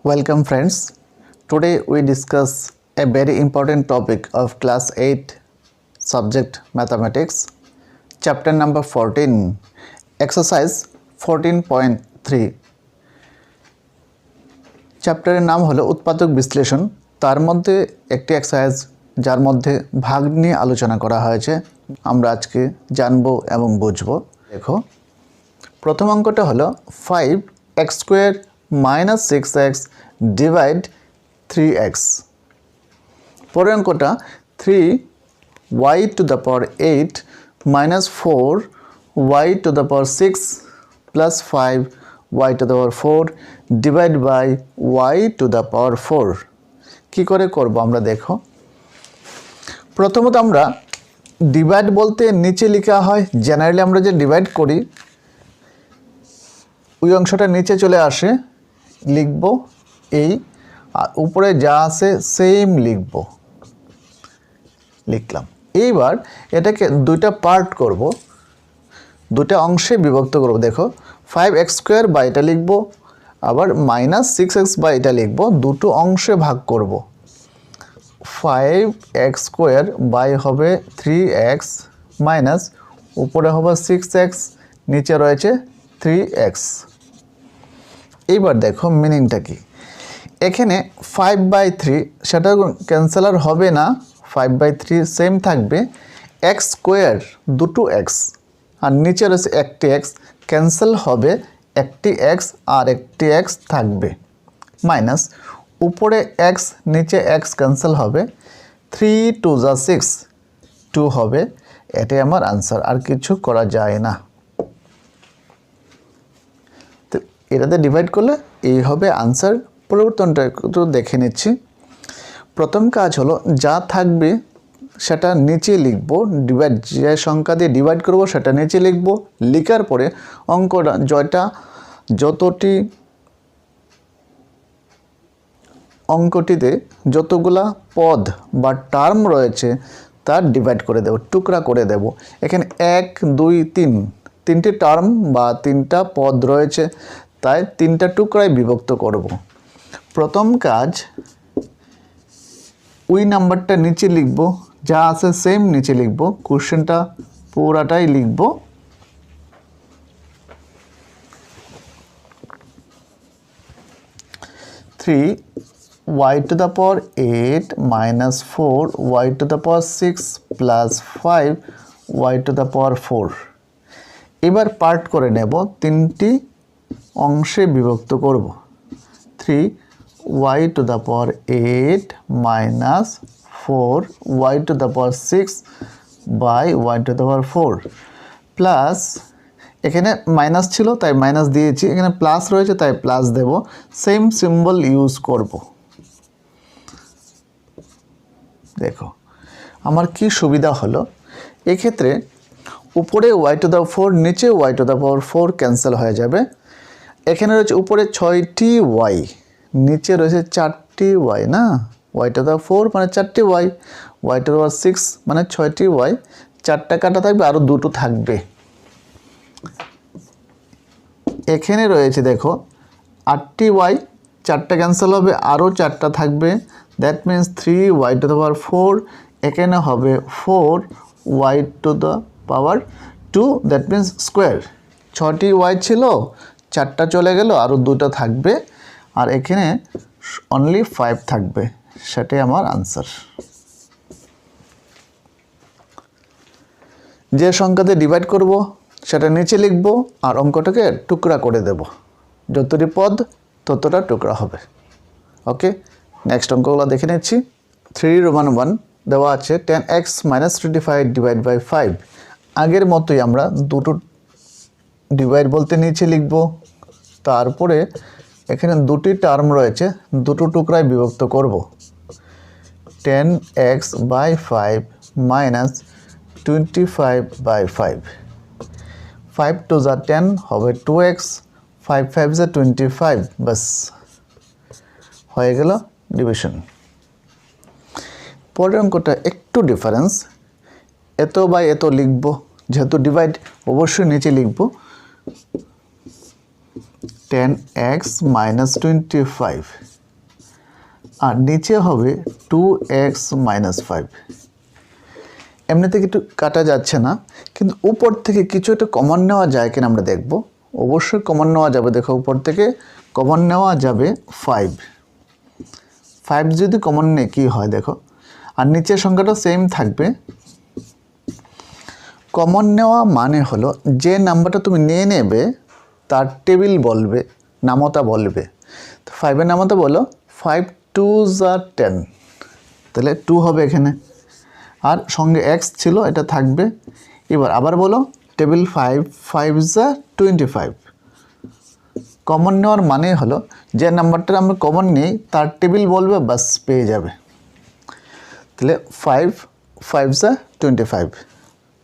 Welcome friends. Today we discuss a very important topic of class 8 subject mathematics, chapter number 14, exercise 14.3. চ্যাপ্টারের নাম হলো উৎপাদক বিশ্লেষণ। তার মধ্যে একটি এক্সারসাইজ যার মধ্যে ভাগ নিয়ে আলোচনা করা হয়েছে আমরা আজকে জানবো এবং বুঝবো। দেখো, প্রথম অঙ্কটা হলো 5x² minus 6x divide 3x. পরের অঙ্কটা 3y to the power 8 minus 4y to the power 6 plus 5y to the power 4 divide by y to the power 4. কি করে করব আমরা দেখো। প্রথমত আমরা ডিভাইড বলতে নিচে লেখা হয়, জেনারেলি আমরা যে ডিভাইড করি ওই অংশটা নিচে চলে আসে, লিখব এই, আর উপরে যা আছে সেম লিখব, লিখলাম। এইবার এটাকে দুইটা পার্ট করব, দুটা অংশে বিভক্ত করব। দেখো 5x² বা এটা লিখব, আবার -6x বা এটা লিখব, দুটো অংশে ভাগ করব। 5x² বাই হবে 3x মাইনাস উপরে হবে 6x, নিচে রয়েছে 3x। এইবার দেখো মিনিংটা কি। এখানে 5/3 সেটা ক্যান্সেলার হবে না, 5/3 সেম থাকবে। x² দুটো x আর নিচে রয়েছে একটি x, ক্যান্সেল হবে, একটি x আর একটি x থাকবে, মাইনাস উপরে x নিচে x ক্যান্সেল হবে, 3 2 যা 6 2 হবে। এটাই আমার আনসার, আর কিছু করা যায় না। তো এটাতে ডিভাইড করলে এই হবে আনসার। পরিবর্তনটা একটু দেখে নিচ্ছি। প্রথম কাজ হলো যা থাকবে সেটা নিচে লিখব, ডিভাইড যে সংখ্যা দিয়ে ডিভাইড করব সেটা নিচে লিখব। লেখার পরে অঙ্কটা অঙ্কটিতে যতগুলা পদ বা টার্ম রয়েছে তার ডিভাইড করে দেব, টুকরা করে দেব। এখানে 1 2 3 তিনটি টার্ম বা তিনটা পদ রয়েছে, তাই তিনটা টুকরায় বিভক্ত করব। প্রথম কাজ ওই নাম্বারটা নিচে লিখব, যা আছে সেম নিচে লিখব, কোশ্চেনটা পুরাটাই লিখব। Three y to the power 8 minus 4y to the power 6 plus 5y to the power 4. এবার পার্ট করে নেব, তিনটি অংশে বিভক্ত করব। 3y to the power 8 minus 4y to the power 6 by y to the power 4 plus, এখানে minus ছিল তাই মাইনাস দিয়েছি, এখানে প্লাস রয়েছে তাই প্লাস দেব। সেম সিম্বল ইউজ করব। দেখো আমার কি সুবিধা হলো, এক্ষেত্রে উপরে y to the 4 নিচে y to the power 4 cancel হয়ে যাবে। এখানে রয়েছে উপরে 6টি y, নিচে রয়েছে 4টি y, না y to the 4 মানে 4টি y to the power 6 মানে 6টি y, 4টা কাটা থাকবে, আরও দুটো থাকবে। এখানে রয়েছে দেখো 8টি y, 4টা ক্যান্সেল হবে, আরও 4টা থাকবে, that means 3y to the power 4, এখানে হবে 4y to the power 2, that means square. 6টি y ছিল, 4টা চলে গেল, আরও দুটো থাকবে, আর এখানে অনলি 5 থাকবে, সেটাই আমার আনসার। যে সংখ্যাতে ডিভাইড করব সেটা নিচে লিখব, আর অঙ্কটাকে টুকরা করে দেব, যতটি পদ ততটা টুকরা হবে। ওকে, নেক্সট অঙ্কগুলো দেখে নিচ্ছি। 3 Roman 1 দেওয়া আছে 10x minus 25 ডিভাইড বাই 5। আগের মতোই আমরা দুটো ডিভাইড বলতে নিচে লিখব, তারপরে এখানে দুটি টার্ম রয়েছে, দুটো টুকরায় বিভক্ত করব। 10x বাই 5 মাইনাস 25 বাই 5, 5 2 যা 10 হবে 2x, 5 5 যা 25, বাস হয়ে গেল ডিভিশন। পরের অঙ্কটা একটু ডিফারেন্স, এত বাই এত লিখব, যেহেতু ডিভাইড অবশ্যই নিচে লিখব। 10x মাইনাস 25 আর নিচে হবে 2x মাইনাস 5। এমনিতে কিছু কাটা যাচ্ছে না, কিন্তু উপর থেকে কিছু একটা কমন নেওয়া যায় কিনা আমরা দেখব। অবশ্যই কমন নেওয়া যাবে। দেখো উপর থেকে কমন নেওয়া যাবে 5। 5 যদি কমন নেই কী হয় দেখো, আর নিচের সংখ্যাটা সেম থাকবে। কমন নেওয়া মানে হলো যে নাম্বারটা তুমি নিয়ে নেবে তার টেবিল বলবে, নামতা বলবে। তো 5-এর নামতা বলো 5 2 যা 10, তাহলে 2 হবে এখানে, আর সঙ্গে x ছিল এটা থাকবে। এবার আবার বলো টেবিল 5 5 যা 25। কমন নেওয়ার মানে হলো যে নাম্বারটা আমরা কমন নিই তার টেবিল বলবে, বাস পেয়ে যাবে। তাহলে 5 5 যা 25,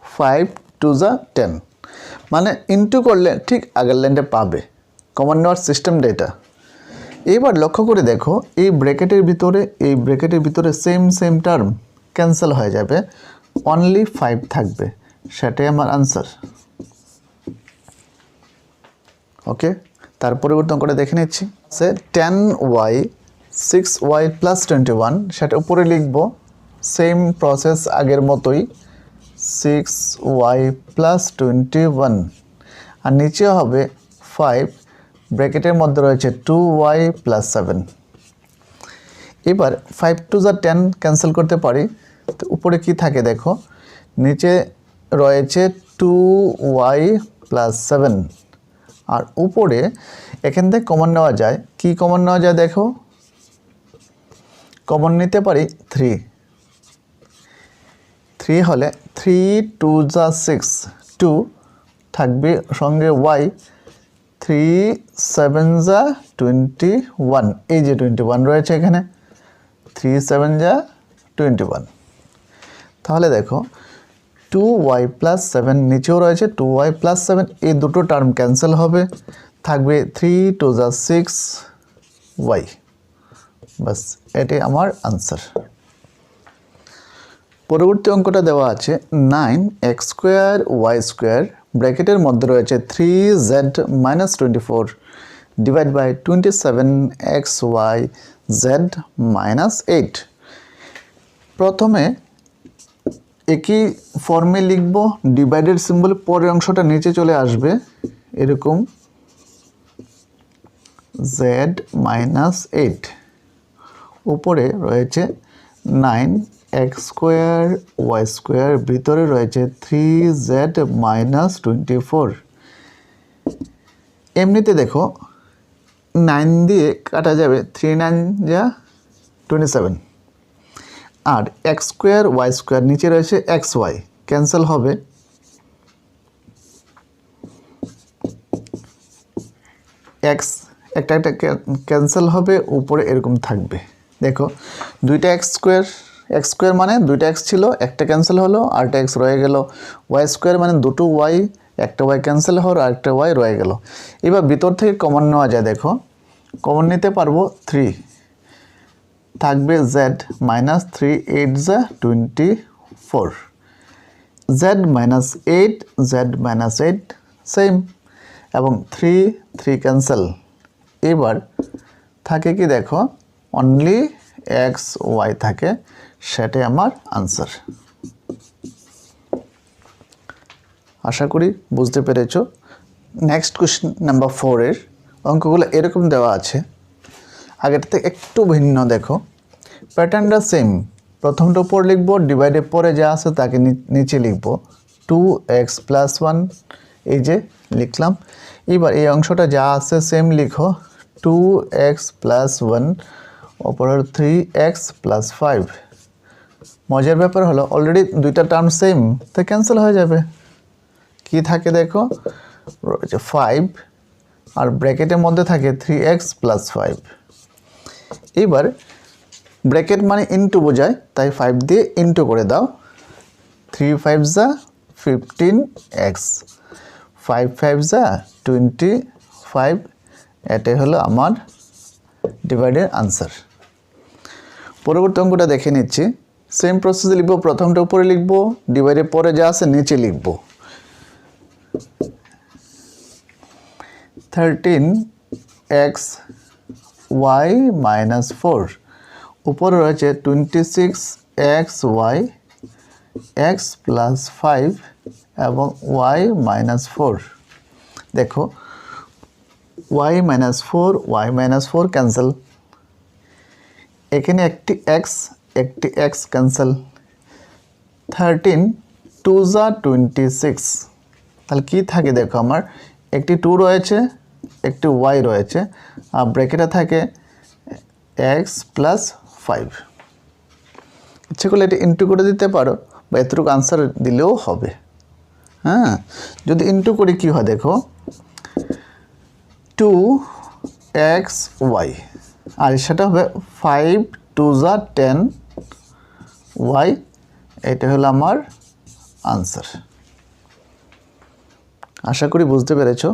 5 2 যা 10, মানে ইন্টু করলে ঠিক আগের লাইনটা পাবে। কমন নেওয়ার সিস্টেমটা এটা। এবার লক্ষ্য করে দেখো এই ব্র্যাকেটের ভিতরে সেম টার্ম ক্যান্সেল হয়ে যাবে, অনলি 5 থাকবে, সেটাই আমার আনসার। ওকে, তার পরিবর্তন করে দেখে নিচ্ছি। সে 10y 6y প্লাস 21, সেটা উপরে লিখব, সেম প্রসেস আগের মতোই, 6y প্লাস 21, আর নিচে হবে 5, ব্র্যাকেটের মধ্যে রয়েছে 2y প্লাস 7। এবার 5 2 যা 10 ক্যান্সেল করতে পারি। তো উপরে কি থাকে দেখো, নিচে রয়েছে 2y প্লাস 7, আর উপরে এখান থেকে কমন নেওয়া যায়। কি কমন নেওয়া যায় দেখো, কমন নিতে পারি 3। 3 হলে 3 2 যা 6, 2 থাকবে, সঙ্গে y 3 7 যা 21, এই যে 21 রয়েছে এখানে, 3 7 যা 21। তাহলে দেখো 2y প্লাস 7, নিচেও রয়েছে 2y প্লাস 7, এই দুটো টার্ম ক্যান্সেল হবে, থাকবে 3 2 যা 6y। বাস এটাই আমার আনসার। পরবর্তী অঙ্কটা দেওয়া আছে 9x স্কোয়ার y স্কোয়ার, ব্র্যাকেটের মধ্যে রয়েছে 3z minus 24 divide by 27xy z minus 8। প্রথমে একই ফর্মে লিখব, ডিভাইডেড সিম্বল, পরের অংশটা নিচে চলে আসবে এরকম, z মাইনাস 8, উপরে রয়েছে 9x স্কোয়ার ওয়াই স্কোয়ার, ভিতরে রয়েছে 3z মাইনাস 24। এমনিতে দেখো 9 দিয়ে কাটা যাবে, 3 9 যা 27, আর এক্স স্কোয়ার ওয়াই স্কোয়ার, নিচে রয়েছে এক্স ওয়াই, ক্যান্সেল হবে। এক্স একটা একটা ক্যান্সেল হবে, উপরে এরকম থাকবে। দেখো দুইটা এক্স স্কোয়ার মানে দুইটা এক্স ছিল, একটা ক্যান্সেল হলো, আরেকটা এক্স রয়ে গেল। ওয়াই স্কোয়ার মানে দুটো ওয়াই, একটা ওয়াই ক্যান্সেল হলো, আরেকটা ওয়াই রয়ে গেল। এবার ভিতর থেকে কমন নেওয়া যায়। দেখো কমন নিতে পারবো 3, থাকবে z মাইনাস 3 8 যা 24, z minus 8 z minus 8 same, এবং 3 ক্যান্সেল। এবার থাকে কি দেখো, অনলি এক্স ওয়াই থাকে, সেটাই আমার আনসার। আশা করি বুঝতে পেরেছো। নেক্সট কোশ্চেন নাম্বার 4-এর অঙ্কগুলো এরকম দেওয়া আছে, আগের থেকে একটু ভিন্ন। দেখো প্যাটার্নটা সেম, প্রথমটা উপর লিখব, ডিভাইডের পরে যা আছে তাকে নিচে লিখব, 2x প্লাস 1, এই যে লিখলাম। এবার এই অংশটা যা আছে সেম লিখো, 2x প্লাস 1 অপরের 3x প্লাস 5। মজার ব্যাপার হলো অলরেডি দুইটা টার্ম সেম, তো ক্যান্সেল হয়ে যাবে। কি থাকে দেখো, 5, আর ব্র্যাকেটের মধ্যে থাকে 3x প্লাস 5। এবার ব্র্যাকেট মানে ইন্টু বোঝায়, তাই 5 দিয়ে ইন্টু করে দাও, 3 5 যা 15x, 5 5 যা 25। এটাই হলো আমার ডিভাইডের আনসার। পরবর্তী অঙ্কটা দেখে নিচ্ছি, সেম প্রসেসে লিখবো, প্রথমটা উপরে লিখবো, ডিভাইডের পরে যা আছে নিচে লিখবো। 13 এক্স ওয়াই মাইনাস 4, উপরে রয়েছে 26 এক্স ওয়াই এক্স প্লাস 5 এবং ওয়াই মাইনাস 4। দেখো ওয়াই মাইনাস 4 ক্যান্সেল, এখানে একটি এক্স ক্যান্সেল, 13 2 যা 26, তাহলে কি থাকে দেখো আমার একটি 2 রয়েছে একটি ওয়াই রয়েছে আর ব্র্যাকেটে থাকে এক্স প্লাস 5। ইচ্ছে করলে এটা ইন্টু করে দিতে পারো বা এতটুকু আনসার দিলেও হবে। হ্যাঁ, যদি ইন্টু করি কী হয় দেখো 2x y আর সেটা হবে 5 2 যা 10 y, এটা হলো আমার আনসার। আশা করি বুঝতে পেরেছো।